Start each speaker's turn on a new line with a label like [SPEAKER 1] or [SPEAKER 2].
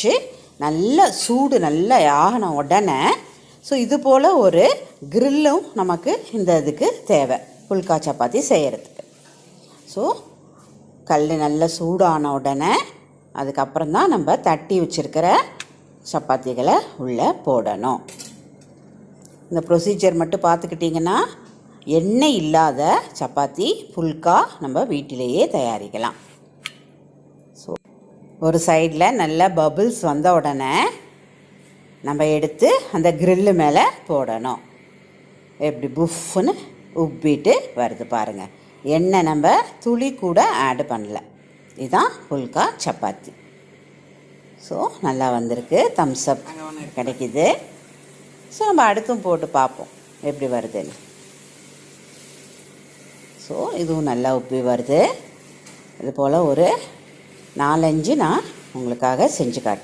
[SPEAKER 1] வச்சு நல்ல சூடு நல்லா ஆகின உடனே ஸோ இது போல் ஒரு கிரில்லும் நமக்கு இந்த இதுக்கு தேவை, புல்கா சப்பாத்தி செய்கிறதுக்கு. ஸோ கல் நல்லா சூடான உடனே அதுக்கப்புறம் தான் நம்ம தட்டி வச்சுருக்கிற சப்பாத்திகளை உள்ளே போடணும். இந்த ப்ரொசீஜர் மட்டும் பார்த்துக்கிட்டிங்கன்னா எண்ணெய் இல்லாத சப்பாத்தி புல்கா நம்ம வீட்டிலேயே தயாரிக்கலாம். ஸோ ஒரு சைடில் நல்லா பபிள்ஸ் வந்த உடனே நம்ம எடுத்து அந்த கிரில்லு மேலே போடணும். எப்படி புஃப்னு உப்பிட்டு வருது பாருங்கள். எண்ணெய் நம்ம துளி கூட ஆட் பண்ணல. இதுதான் புல்கா சப்பாத்தி. ஸோ நல்லா வந்திருக்கு, தம்ஸ் அப் கிடைக்கிது. ஸோ நம்ம அடுத்தும் போட்டு பார்ப்போம் எப்படி வருதுன்னு. ஸோ இதுவும் நல்லா உப்பி வருது. இது போல் ஒரு 4-5 நான் உங்களுக்காக செஞ்சு காட்டி